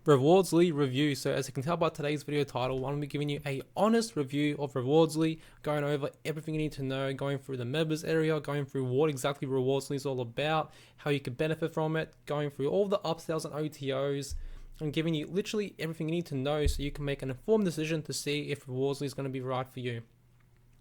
Rewardsly review. So as you can tell by today's video title, I'm going to be giving you a honest review of Rewardsly, going over everything you need to know, going through the members area, going through what exactly Rewardsly is all about, how you can benefit from it, going through all the upsells and OTOs, and giving you literally everything you need to know so you can make an informed decision to see if Rewardsly is going to be right for you.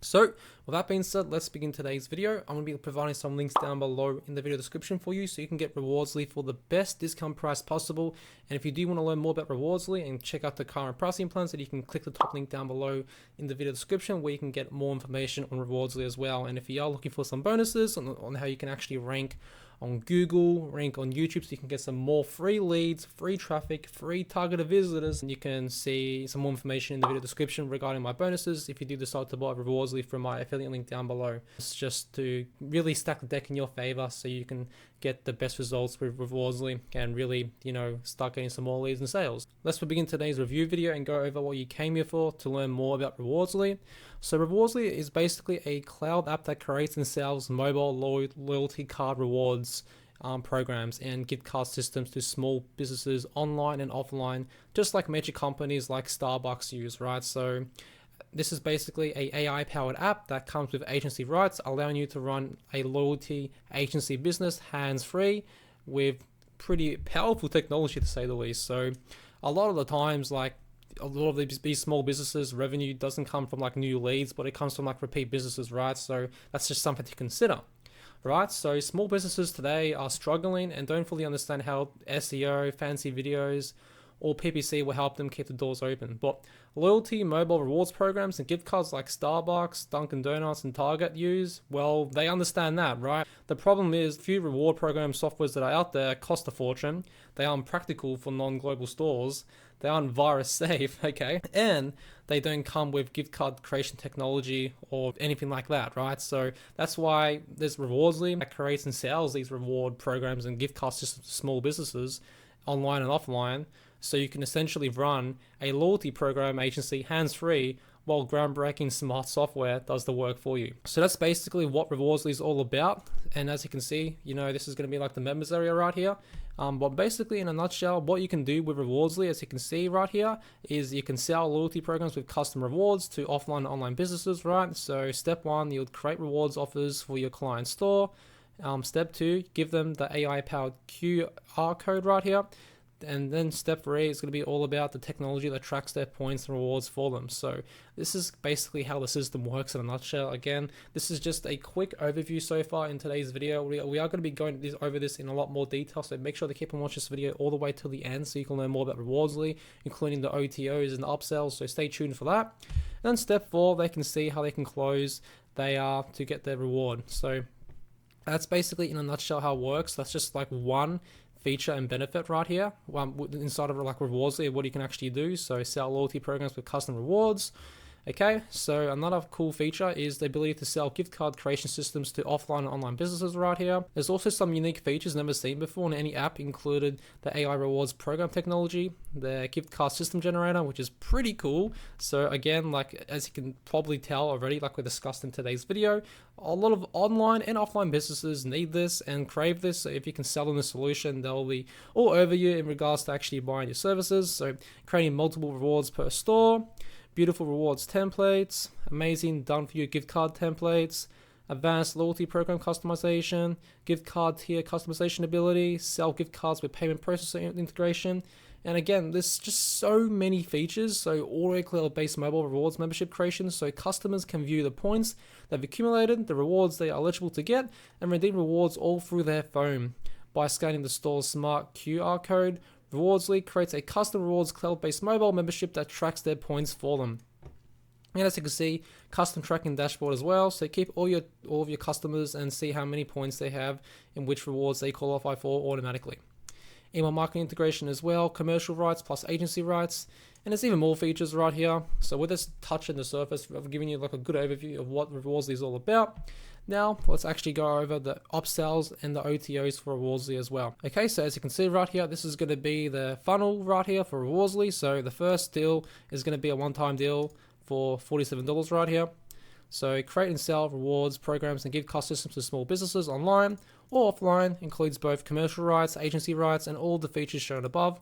So with that being said, let's begin today's video. I'm going to be providing some links down below in the video description for you so you can get Rewardsly for the best discount price possible. And if you do want to learn more about Rewardsly and check out the current pricing plans, then you can click the top link down below in the video description where you can get more information on Rewardsly as well. And if you are looking for some bonuses on how you can actually rank on Google, rank on YouTube, so you can get some more free leads, free traffic, free targeted visitors, and you can see some more information in the video description regarding my bonuses if you do decide to buy Rewardsly from my affiliate link down below. It's just to really stack the deck in your favor so you can get the best results with Rewardsly and really, start getting some more leads and sales. Let's begin today's review video and go over what you came here for to learn more about Rewardsly. So Rewardsly is basically a cloud app that creates and sells mobile loyalty card rewards programs and gift card systems to small businesses online and offline, just like major companies like Starbucks use, right? So this is basically a AI powered app that comes with agency rights, allowing you to run a loyalty agency business hands-free with pretty powerful technology, to say the least. So a lot of the times, like a lot of these small businesses, revenue doesn't come from like new leads, but it comes from like repeat businesses, right? So that's just something to consider, right? So small businesses today are struggling and don't fully understand how SEO, fancy videos, or PPC will help them keep the doors open. But loyalty mobile rewards programs and gift cards like Starbucks, Dunkin' Donuts, and Target use, well, they understand that, right? The problem is few reward program softwares that are out there cost a fortune. They aren't practical for non-global stores. They aren't virus safe, okay? And they don't come with gift card creation technology or anything like that, right? So that's why there's Rewardsly that creates and sells these reward programs and gift card systems to small businesses online and offline. So you can essentially run a loyalty program agency hands-free while groundbreaking smart software does the work for you. So that's basically what Rewardsly is all about. And as you can see, this is going to be like the members area right here. But basically in a nutshell, what you can do with Rewardsly, as you can see right here, is you can sell loyalty programs with custom rewards to offline and online businesses, right? So step one, you'll create rewards offers for your client store. Step two, give them the AI powered QR code right here. And then step 3 is going to be all about the technology that tracks their points and rewards for them. So this is basically how the system works in a nutshell. Again, this is just a quick overview so far in today's video. We are going to be going over this in a lot more detail, so make sure to keep on watching this video all the way till the end so you can learn more about Rewardsly, including the OTOs and the upsells, so stay tuned for that. And then step 4, they can see how they can close they are to get their reward. So that's basically in a nutshell how it works. That's just like one feature and benefit right here inside of like Rewardsly, what you can actually do. So sell loyalty programs with custom rewards. Okay, so another cool feature is the ability to sell gift card creation systems to offline and online businesses right here. There's also some unique features never seen before in any app, included the AI rewards program technology, the gift card system generator, which is pretty cool. So again, like as you can probably tell already, like we discussed in today's video, a lot of online and offline businesses need this and crave this. So if you can sell them the solution, they'll be all over you in regards to actually buying your services. So creating multiple rewards per store, beautiful rewards templates, amazing done for you gift card templates, advanced loyalty program customization, gift card tier customization ability, sell gift cards with payment processing integration. And again, there's just so many features. So auto clear based mobile rewards membership creation, so customers can view the points they've accumulated, the rewards they are eligible to get, and redeem rewards all through their phone by scanning the store's smart QR code. Rewardsly creates a custom rewards cloud-based mobile membership that tracks their points for them. And as you can see, custom tracking dashboard as well. So keep all of your customers and see how many points they have and which rewards they qualify for automatically. Email marketing integration as well, commercial rights plus agency rights, and there's even more features right here. So with this touch on the surface, I've given you like a good overview of what Rewardsly is all about. Now let's actually go over the upsells and the OTOs for Rewardsly as well. Okay, so as you can see right here, this is going to be the funnel right here for Rewardsly. So the first deal is going to be a one-time deal for $47 right here. So create and sell rewards programs and give cost systems to small businesses online or offline, includes both commercial rights, agency rights, and all the features shown above.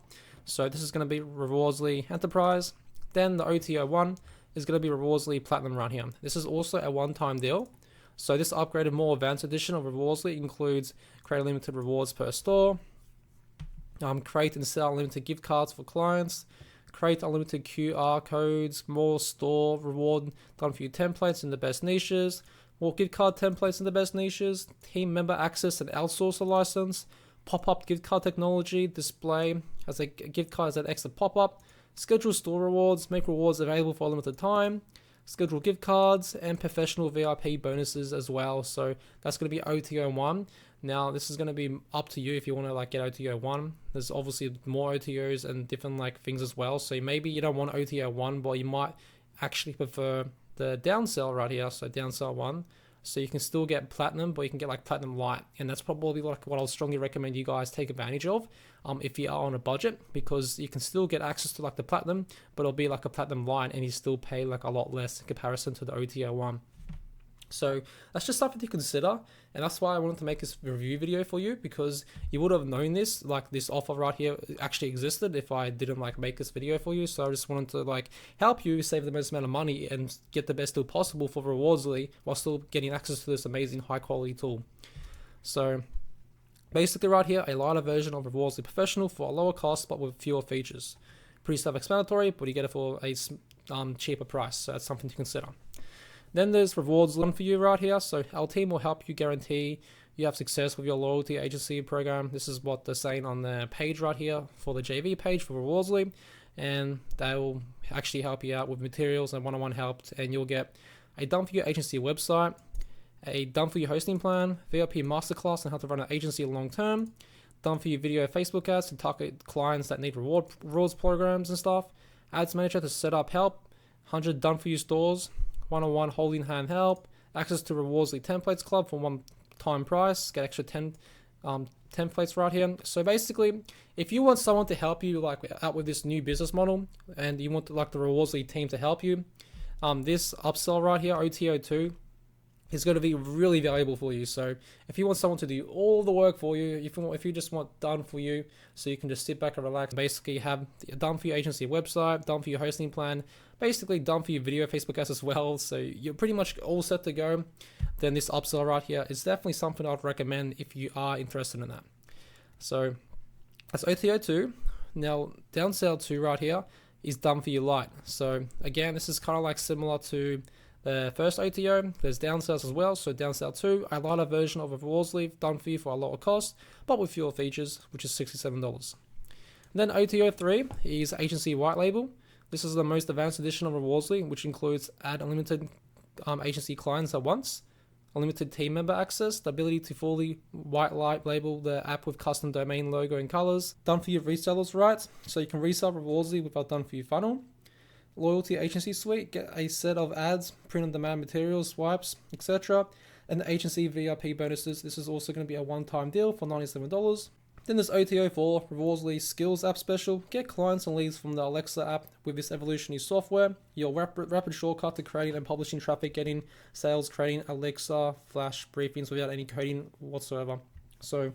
So this is going to be Rewardsly Enterprise. Then the OTO 1 is going to be Rewardsly Platinum right here. This is also a one-time deal. So this upgraded more advanced edition of Rewardsly includes create limited rewards per store, create and sell unlimited gift cards for clients, create unlimited QR codes, more store reward done for you templates in the best niches, more gift card templates in the best niches, team member access and outsourcer license, pop-up gift card technology, display as a gift card as an extra pop-up, schedule store rewards, make rewards available for a limited time, schedule gift cards, and professional VIP bonuses as well. So that's going to be OTO 1. Now this is going to be up to you if you want to like get OTO 1. There's obviously more OTOs and different like things as well. So maybe you don't want OTO 1, but you might actually prefer the downsell right here. So downsell 1. So you can still get platinum, but you can get like platinum light, and that's probably like what I'll strongly recommend you guys take advantage of if you are on a budget, because you can still get access to like the platinum, but it'll be like a platinum light, and you still pay like a lot less in comparison to the OTO 1. So that's just something to consider, and that's why I wanted to make this review video for you, because you would have known this, like this offer right here actually existed if I didn't like make this video for you. So I just wanted to like help you save the most amount of money and get the best deal possible for Rewardsly while still getting access to this amazing high quality tool. So basically right here, a lighter version of Rewardsly Professional for a lower cost but with fewer features. Pretty self-explanatory, but you get it for a cheaper price, so that's something to consider. Then there's Rewardsly for you right here. So our team will help you guarantee you have success with your loyalty agency program. This is what they're saying on the page right here for the JV page for Rewardsly, and they will actually help you out with materials and one-on-one help, and you'll get a done for your agency website, a done for your hosting plan, VIP masterclass on how to run an agency long term, done for your video Facebook ads to target clients that need rewards programs and stuff, ads manager to set up help, 100 done for you stores, one-on-one holding hand help, access to Rewardsly Templates Club for one-time price, get extra 10 templates right here. So basically, if you want someone to help you like out with this new business model, and you want like the Rewardsly team to help you, this upsell right here, OTO 2, is going to be really valuable for you. So if you want someone to do all the work for you, if you just want done for you, so you can just sit back and relax, basically have done for your agency website, done for your hosting plan, basically done for your video Facebook ads as well, so you're pretty much all set to go, then this upsell right here is definitely something I'd recommend if you are interested in that. So that's OTO 2. Now downsell 2 right here is done for you light. So again, this is kind of like similar to the first OTO. There's downsells as well. So downsell 2, a lighter version of a Rewardsly done for you for a lower cost, but with fewer features, which is $67. Then OTO 3 is agency white label. This is the most advanced edition of Rewardsly, which includes add unlimited agency clients at once, unlimited team member access, the ability to fully white label the app with custom domain logo and colors, done for your resellers rights, so you can resell Rewardsly with our done for you funnel, loyalty agency suite, get a set of ads, print on demand materials, swipes, etc. And the agency VIP bonuses. This is also going to be a one-time deal for $97. Then there's OTO 4, Rewardsly Skills App Special. Get clients and leads from the Alexa app with this evolutionary software. Your rapid shortcut to creating and publishing traffic, getting sales, creating Alexa flash briefings without any coding whatsoever. So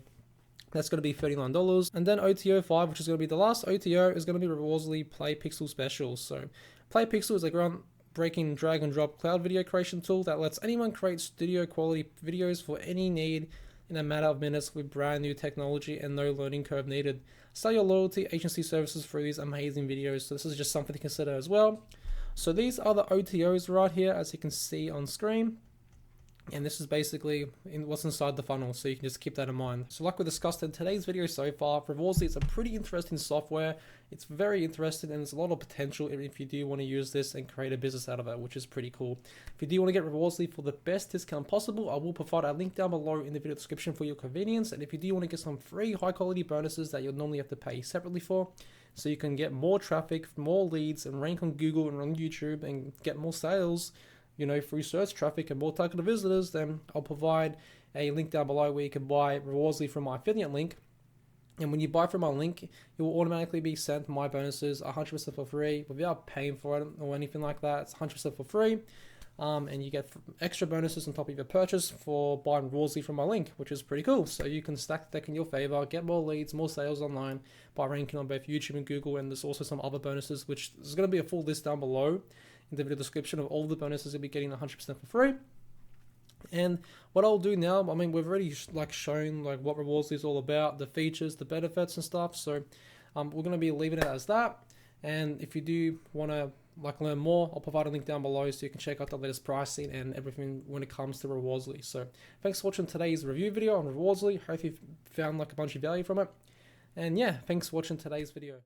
that's going to be $39. And then OTO 5, which is going to be the last OTO, is going to be Rewardsly Play Pixel Special. So Play Pixel is a groundbreaking drag and drop cloud video creation tool that lets anyone create studio quality videos for any need in a matter of minutes with brand new technology and no learning curve needed. Sell your loyalty agency services through these amazing videos. So this is just something to consider as well. So these are the OTOs right here, as you can see on screen. And this is basically what's inside the funnel, so you can just keep that in mind. So like we discussed in today's video so far, Rewardsly is a pretty interesting software. It's very interesting, and there's a lot of potential if you do want to use this and create a business out of it, which is pretty cool. If you do want to get Rewardsly for the best discount possible, I will provide a link down below in the video description for your convenience. And if you do want to get some free high quality bonuses that you'll normally have to pay separately for, so you can get more traffic, more leads, and rank on Google and on YouTube and get more sales, you know, through search traffic and more targeted visitors, then I'll provide a link down below where you can buy Rewardsly from my affiliate link. And when you buy from my link, it will automatically be sent my bonuses 100% for free without paying for it or anything like that. It's 100% for free. and you get extra bonuses on top of your purchase for buying Rewardsly from my link, which is pretty cool. So you can stack the deck in your favor, get more leads, more sales online by ranking on both YouTube and Google. And there's also some other bonuses, which there's going to be a full list down below in the video description of all the bonuses you'll be getting 100% for free. And what I'll do now, I mean, we've already shown what Rewardsly is all about, the features, the benefits and stuff. So we're going to be leaving it as that. And if you do want to learn more, I'll provide a link down below so you can check out the latest pricing and everything when it comes to Rewardsly. So thanks for watching today's review video on Rewardsly. Hope you found a bunch of value from it. And yeah, thanks for watching today's video.